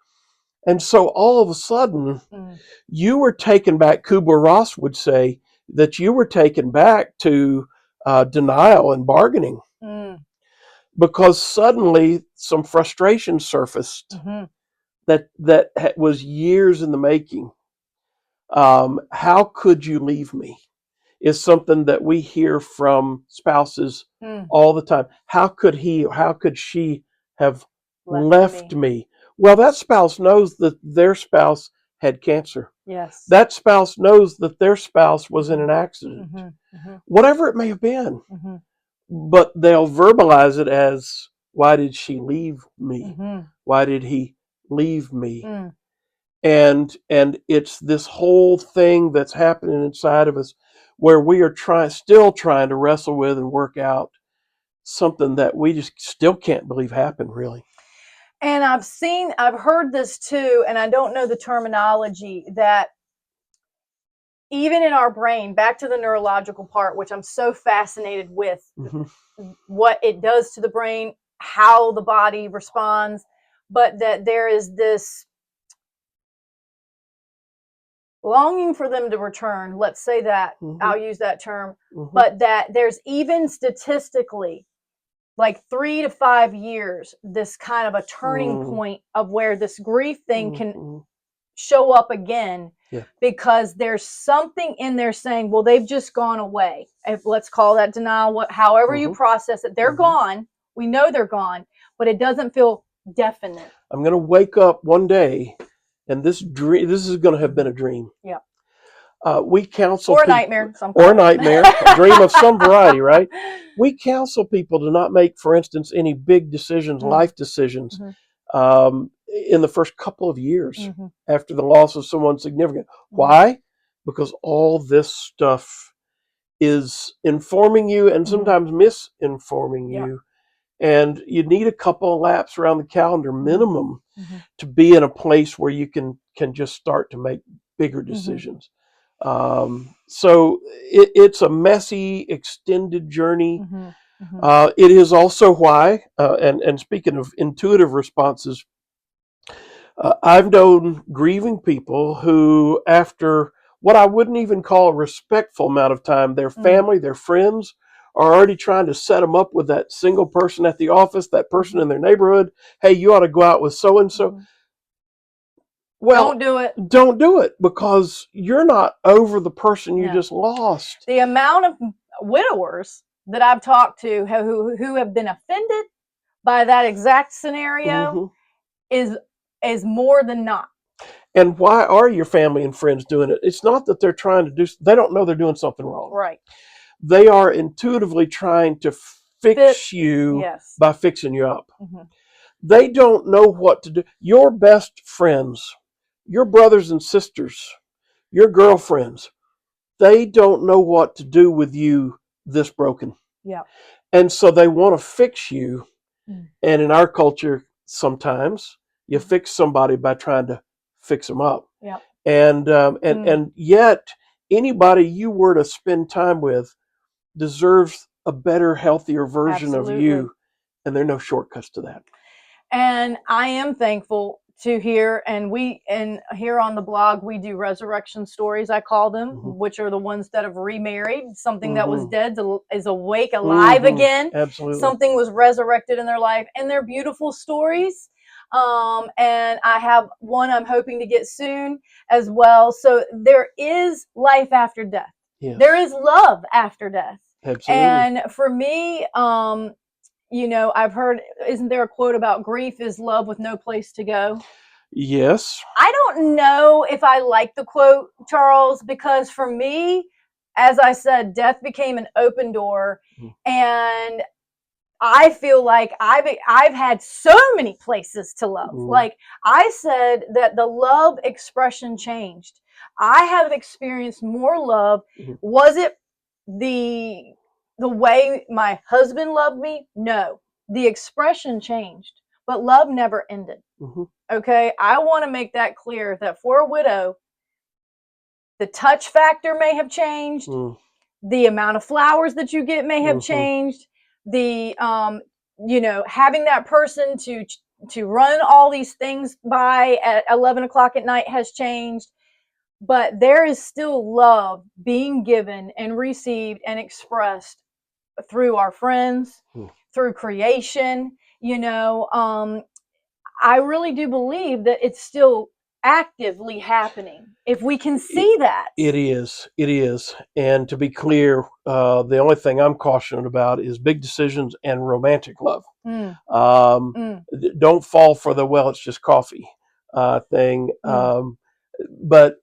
And so all of a sudden, you were taken back, Kubler-Ross would say, that you were taken back to denial and bargaining. Because suddenly some frustration surfaced that was years in the making. How could you leave me? Is something that we hear from spouses all the time. How could he, how could she have left me? Well, that spouse knows that their spouse had cancer.
Yes.
That spouse knows that their spouse was in an accident, whatever it may have been. But they'll verbalize it as, why did she leave me? Why did he leave me? And it's this whole thing that's happening inside of us where we are still trying to wrestle with and work out something that we just still can't believe happened, really.
And I've heard this too, and I don't know the terminology, that even in our brain, back to the neurological part, which I'm so fascinated with, what it does to the brain, how the body responds, but that there is this longing for them to return. Let's say that, I'll use that term, but that there's even statistically like 3 to 5 years, this kind of a turning point of where this grief thing can show up again, because there's something in there saying, well, they've just gone away. Let's call that denial, however you process it. They're gone. We know they're gone, but it doesn't feel definite.
I'm going to wake up one day, and this is going to have been a dream.
Yeah.
We counsel
or a nightmare,
or a nightmare, a dream of some variety, right? We counsel people to not make, for instance, any big decisions, life decisions, in the first couple of years after the loss of someone significant. Why? Because all this stuff is informing you and sometimes misinforming you. And you need a couple of laps around the calendar minimum to be in a place where you can just start to make bigger decisions. So it's a messy, extended journey. It is also why, and speaking of intuitive responses, I've known grieving people who, after what I wouldn't even call a respectful amount of time, their family, their friends are already trying to set them up with that single person at the office, that person in their neighborhood. Hey, you ought to go out with so-and-so. Well, don't do it because you're not over the person you just lost.
The amount of widowers that I've talked to who have been offended by that exact scenario is more than not.
And why are your family and friends doing it? It's not that they're trying to they don't know they're doing something wrong.
Right.
They are intuitively trying to fix you by fixing you up. They don't know what to do. Your best friends, your brothers and sisters, your girlfriends, they don't know what to do with you this broken.
Yeah.
And so they want to fix you. And in our culture, sometimes you fix somebody by trying to fix them up.
Yeah.
And yet anybody you were to spend time with deserves a better, healthier version of you. And there are no shortcuts to that.
And I am thankful to hear, and here on the blog, we do resurrection stories, I call them, which are the ones that have remarried. Something that was dead is awake, alive again.
Absolutely.
Something was resurrected in their life, and they're beautiful stories. And I have one I'm hoping to get soon as well. So there is life after death.
Yes.
There is love after death.
Absolutely.
And for me, you know, I've heard, isn't there a quote about grief is love with no place to go?
Yes.
I don't know if I like the quote, Charles, because for me, as I said, death became an open door, and I feel like I've had so many places to love. Like I said, that the love expression changed. I have experienced more love. Was it the way my husband loved me? No. The expression changed, but love never ended. Okay? I want to make that clear, that for a widow, the touch factor may have changed. The amount of flowers that you get may have changed. The you know, having that person to run all these things by at 11 o'clock at night has changed. But there is still love being given and received and expressed through our friends, through creation. You know, I really do believe that it's still actively happening. If we can see that.
It is. It is. And to be clear, the only thing I'm cautioned about is big decisions and romantic love.
Mm,
Um,
mm,
don't fall for the well, it's just coffee thing. But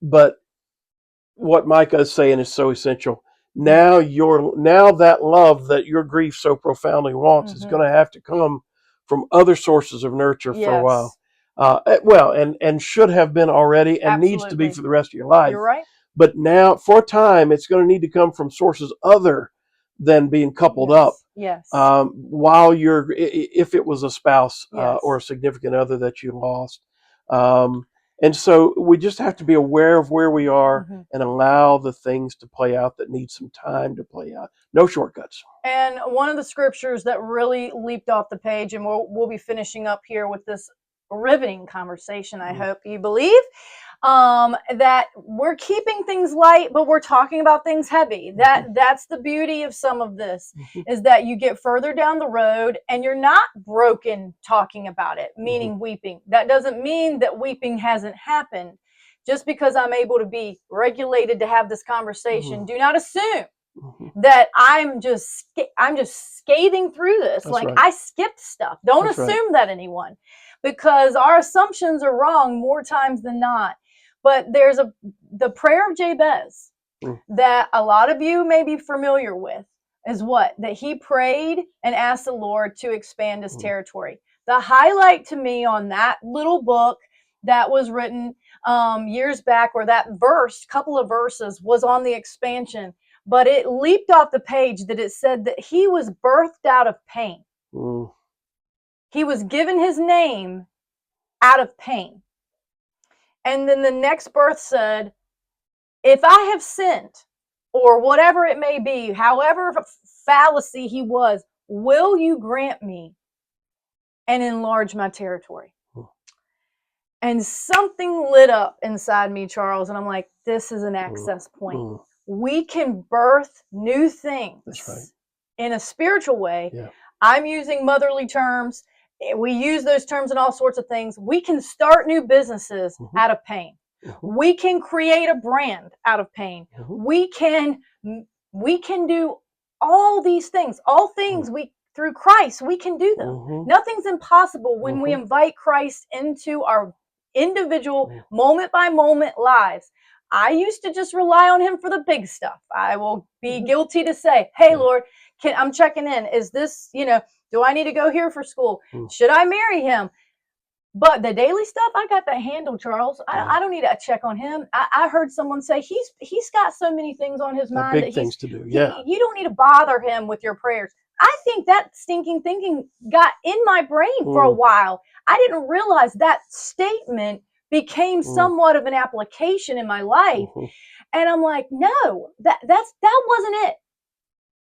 what Micah is saying is so essential. Now that love that your grief so profoundly wants is going to have to come from other sources of nurture for a while.
yes.
Well, and should have been already, and needs to be
Absolutely.
for the rest of your life.
You're right.
But now, for a time, it's going to need to come from sources other than being coupled up.
Yes.
While if it was a spouse
Yes.
or a significant other that you lost. And so we just have to be aware of where we are and allow the things to play out that need some time to play out. No shortcuts.
And one of the scriptures that really leaped off the page, and we'll be finishing up here with this riveting conversation, I hope you believe, that we're keeping things light, but we're talking about things heavy. That's the beauty of some of this, is that you get further down the road and you're not broken talking about it, meaning weeping. That doesn't mean that weeping hasn't happened. Just because I'm able to be regulated to have this conversation, do not assume that I'm just scathing through this.
That's
like
right.
I skipped stuff. Don't
That's
assume that anyone, because our assumptions are wrong more times than not. But there's the prayer of Jabez that a lot of you may be familiar with, is what? That he prayed and asked the Lord to expand his territory. The highlight to me on that little book that was written years back, or that couple of verses, was on the expansion. But it leaped off the page that it said that he was birthed out of pain. He was given his name out of pain. And then the next birth said, if I have sinned, or whatever it may be, however fallacy he was, will you grant me and enlarge my territory? And something lit up inside me, Charles, and I'm like, this is an access point. We can birth new things.
That's right.
In a spiritual way.
Yeah.
I'm using motherly terms. We use those terms in all sorts of things. We can start new businesses out of pain. We can create a brand out of pain. We can do all these things. All things through Christ, we can do them. Nothing's impossible when we invite Christ into our individual moment by moment lives. I used to just rely on him for the big stuff. I will be guilty to say, hey, Lord, I'm checking in. Is this, do I need to go here for school? Should I marry him? But the daily stuff, I got that handled, Charles. I don't need to check on him. I heard someone say he's got so many things on his mind.
Big things to do. Yeah.
You don't need to bother him with your prayers. I think that stinking thinking got in my brain for a while. I didn't realize that statement became somewhat of an application in my life. And I'm like, no, that wasn't it.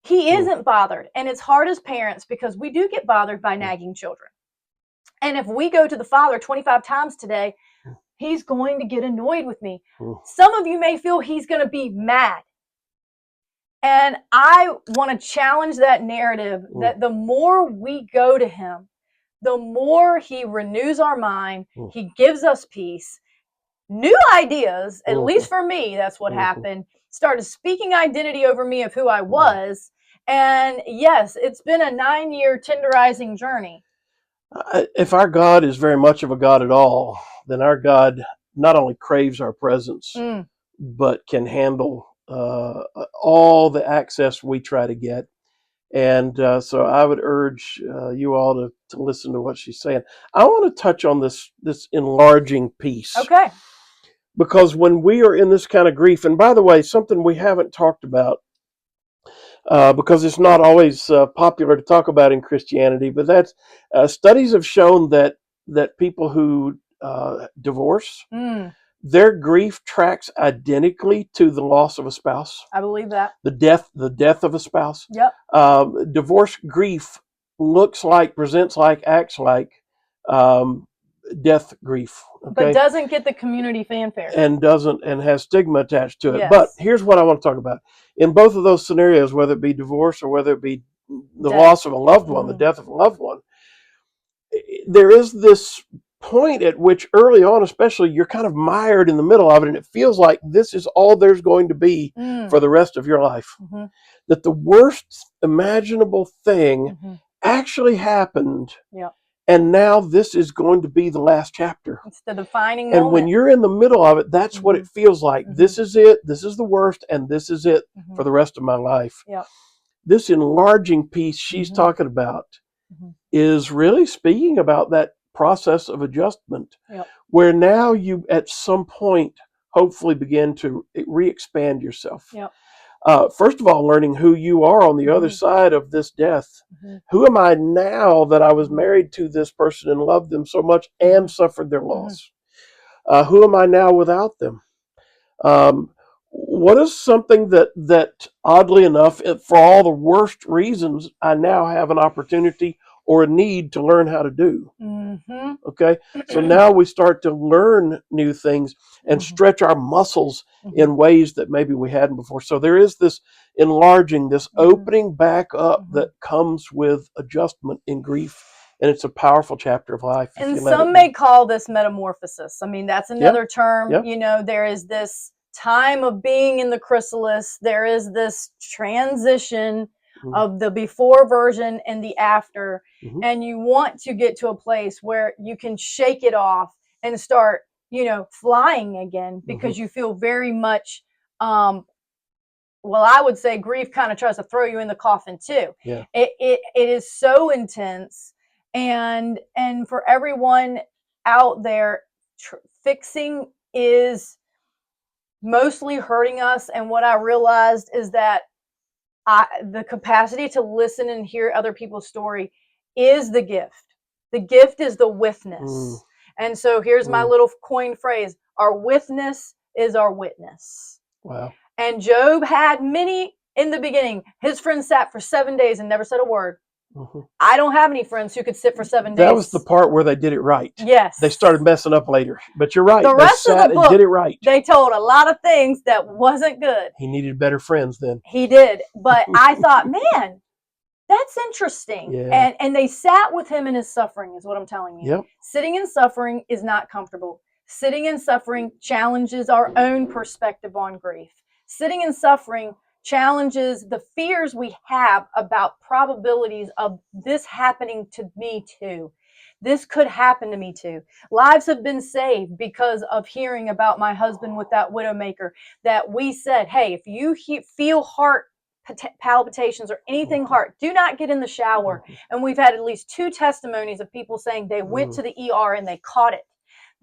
He isn't bothered. And it's hard as parents, because we do get bothered by nagging children. And if we go to the Father 25 times today, he's going to get annoyed with me. Some of you may feel he's going to be mad. And I want to challenge that narrative that the more we go to him, the more he renews our mind, he gives us peace, new ideas. At least for me, that's what happened. Started speaking identity over me of who I was. And yes, it's been a 9-year tenderizing journey.
If our God is very much of a God at all, then our God not only craves our presence, but can handle all the access we try to get. And so I would urge you all to listen to what she's saying. I want to touch on this enlarging piece.
Okay.
Because when we are in this kind of grief, and by the way, something we haven't talked about, because it's not always popular to talk about in Christianity, but that's studies have shown that people who divorce, their grief tracks identically to the loss of a spouse.
I believe that. The
death of a spouse.
Yep.
Divorce grief looks like, presents like, acts like death grief. Okay?
But doesn't get the community fanfare.
And has stigma attached to it. Yes. But here's what I want to talk about. In both of those scenarios, whether it be divorce or whether it be the loss of a loved one, the death of a loved one, there is this point at which early on, especially, you're kind of mired in the middle of it, and it feels like this is all there's going to be for the rest of your life. That the worst imaginable thing actually happened.
Yep.
And now this is going to be the last chapter.
It's the defining
And
moment.
when you're in the middle of it, that's what it feels like. This is it. This is the worst. And this is it for the rest of my life.
Yep.
This enlarging piece she's talking about is really speaking about that process of adjustment, where now you at some point hopefully begin to re-expand yourself. First of all, learning who you are on the other side of this death. Who am I now that I was married to this person and loved them so much and suffered their loss? Who am I now without them? What is something that oddly enough, for all the worst reasons, I now have an opportunity or a need to learn how to do? Okay, so now we start to learn new things and stretch our muscles in ways that maybe we hadn't before. So there is this enlarging, this opening back up that comes with adjustment in grief. And it's a powerful chapter of life.
And some may call this metamorphosis. I mean, that's another term. You know, there is this time of being in the chrysalis. There is this transition of the before version and the after. And you want to get to a place where you can shake it off and start, you know, flying again, because you feel very much, well, I would say grief kind of tries to throw you in the coffin too. It is so intense. And for everyone out there, fixing is mostly hurting us. And what I realized is that the capacity to listen and hear other people's story is the gift. The gift is the witness. And so here's my little coin phrase: our witness is our witness.
Wow.
And Job had many in the beginning. His friends sat for 7 days and never said a word. I don't have any friends who could sit for 7 days.
That was the part where they did it right.
Yes.
They started messing up later. But you're right.
The rest of the book,
and did it right.
They told a lot of things that wasn't good.
He needed better friends then.
He did. But I thought, man, that's interesting. And they sat with him in his suffering, is what I'm telling you. Sitting in suffering is not comfortable. Sitting in suffering challenges our own perspective on grief. Sitting in suffering challenges the fears we have about probabilities of this happening to me too. This could happen to me too. Lives have been saved because of hearing about my husband with that widowmaker, that we said, hey, if you feel heart palpitations or anything heart, do not get in the shower. And we've had at least 2 testimonies of people saying they went to the ER and they caught it.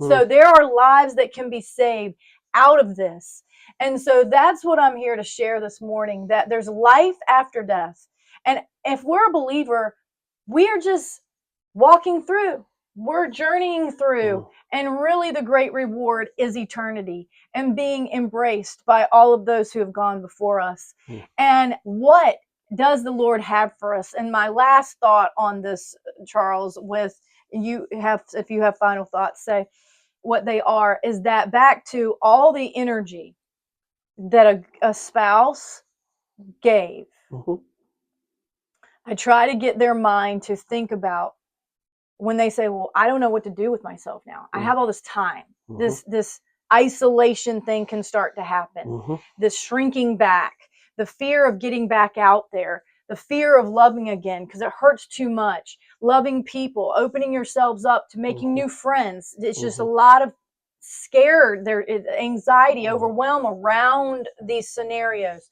So there are lives that can be saved out of this. And so that's what I'm here to share this morning, that there's life after death. And if we're a believer, we are just walking through, we're journeying through. And really the great reward is eternity and being embraced by all of those who have gone before us. And what does the Lord have for us? And my last thought on this, Charles, with you have, if you have final thoughts, say what they are, is that back to all the energy that a spouse gave. I try to get their mind to think about when they say, well, I don't know what to do with myself now. I have all this time. This isolation thing can start to happen. This shrinking back, the fear of getting back out there, the fear of loving again because it hurts too much, loving people, opening yourselves up to making new friends. It's just a lot of scared, there is anxiety, overwhelm around these scenarios.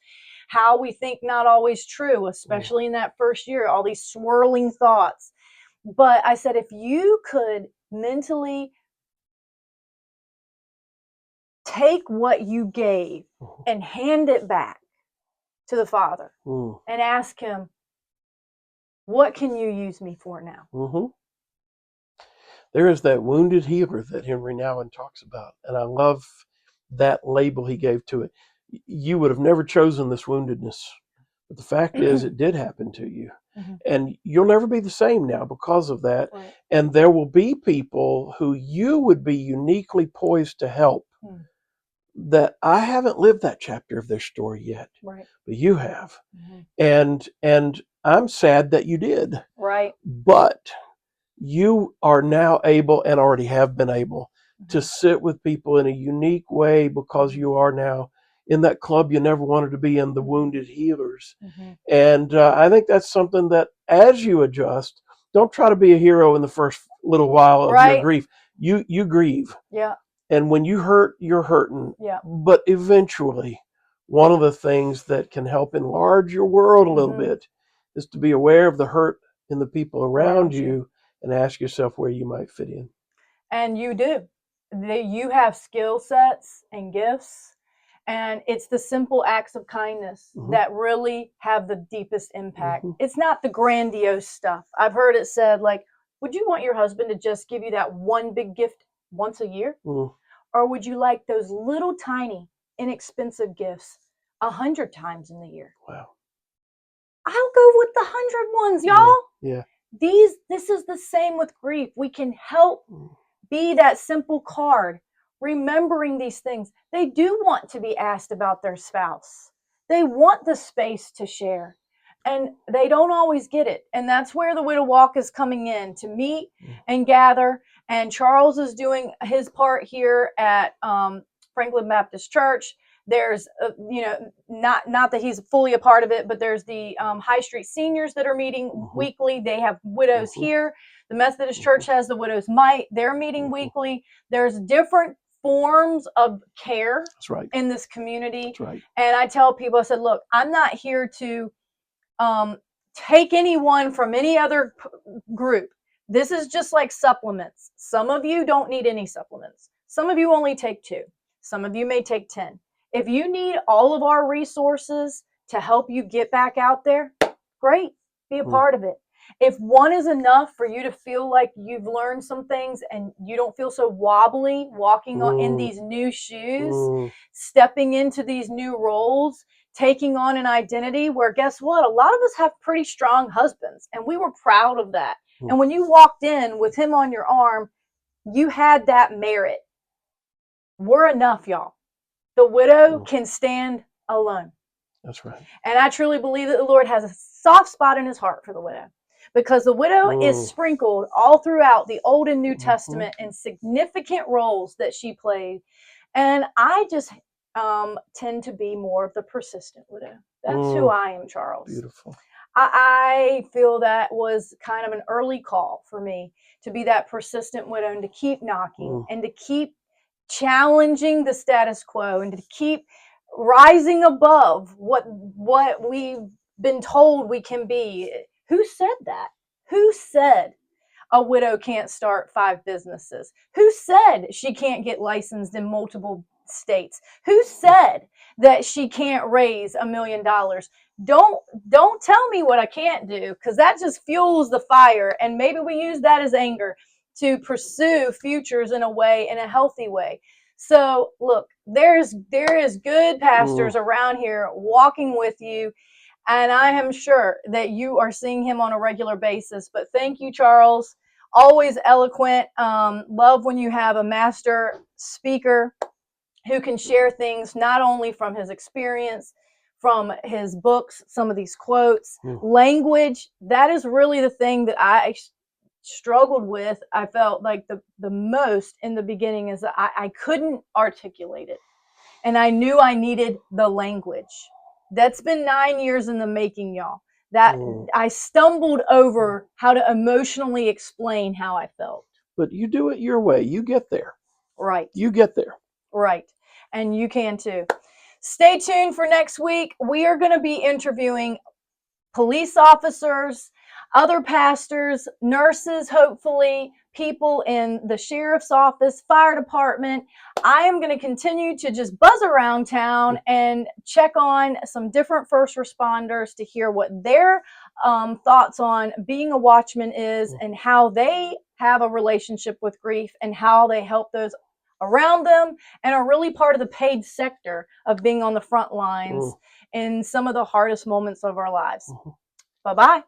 How we think not always true, especially in that first year, all these swirling thoughts. But I said, if you could mentally take what you gave and hand it back to the Father and ask him, what can you use me for now?
There is that wounded healer that Henry Nouwen talks about. And I love that label he gave to it. You would have never chosen this woundedness. But the fact is, it did happen to you. And you'll never be the same now because of that. And there will be people who you would be uniquely poised to help that I haven't lived that chapter of their story yet. But you have. And I'm sad that you did. But you are now able, and already have been able, to sit with people in a unique way, because you are now in that club you never wanted to be in, the wounded healers. And I think that's something that, as you adjust, don't try to be a hero in the first little while of your grief. You grieve.
Yeah.
And when you hurt, you're hurting.
Yeah.
But eventually, one of the things that can help enlarge your world a little bit is to be aware of the hurt in the people around you, and ask yourself where you might fit in.
And you do. You have skill sets and gifts, and it's the simple acts of kindness that really have the deepest impact. It's not the grandiose stuff. I've heard it said, like, would you want your husband to just give you that one big gift once a year? Or would you like those little tiny inexpensive gifts 100 times in the year?
Wow.
I'll go with the 100 ones, y'all.
Yeah.
This is the same with grief. We can help be that simple card, remembering these things. They do want to be asked about their spouse. They want the space to share, and they don't always get it. And that's where the Widow Walk is coming in, to meet and gather. And Charles is doing his part here at Franklin Baptist Church. There's, not that he's fully a part of it, but there's the High Street Seniors that are meeting weekly. They have widows here. The Methodist Church has the Widows' Mite. They're meeting weekly. There's different forms of care in this community. And I tell people, I said, look, I'm not here to take anyone from any other group. This is just like supplements. Some of you don't need any supplements. Some of you only take 2. Some of you may take 10. If you need all of our resources to help you get back out there, great, be a part of it. If one is enough for you to feel like you've learned some things and you don't feel so wobbly walking in these new shoes, stepping into these new roles, taking on an identity where, guess what? A lot of us have pretty strong husbands, and we were proud of that. And when you walked in with him on your arm, you had that merit. We're enough, y'all. The widow can stand alone.
That's right.
And I truly believe that the Lord has a soft spot in his heart for the widow, because the widow is sprinkled all throughout the Old and New Testament in significant roles that she played. And I just tend to be more of the persistent widow. That's who I am, Charles.
Beautiful.
I feel that was kind of an early call for me to be that persistent widow, and to keep knocking and to keep challenging the status quo, and to keep rising above what we've been told we can be. Who said that? Who said a widow can't start 5 businesses? Who said she can't get licensed in multiple states? Who said that she can't raise $1 million? Don't tell me what I can't do, because that just fuels the fire, and maybe we use that as anger to pursue futures in a healthy way. So look, there is good pastors around here walking with you, and I am sure that you are seeing him on a regular basis. But thank you, Charles. Always eloquent. Love when you have a master speaker who can share things not only from his experience, from his books, some of these quotes, language. That is really the thing that I struggled with. I felt like the most in the beginning is that I couldn't articulate it. And I knew I needed the language. That's been 9 years in the making, y'all. That I stumbled over how to emotionally explain how I felt.
But you do it your way. You get there.
Right.
You get there.
Right. And you can too. Stay tuned for next week. We are going to be interviewing police officers, other pastors, nurses, hopefully, people in the sheriff's office, fire department. I am going to continue to just buzz around town and check on some different first responders to hear what their thoughts on being a watchman is, and how they have a relationship with grief, and how they help those around them, and are really part of the paid sector of being on the front lines in some of the hardest moments of our lives. Bye-bye.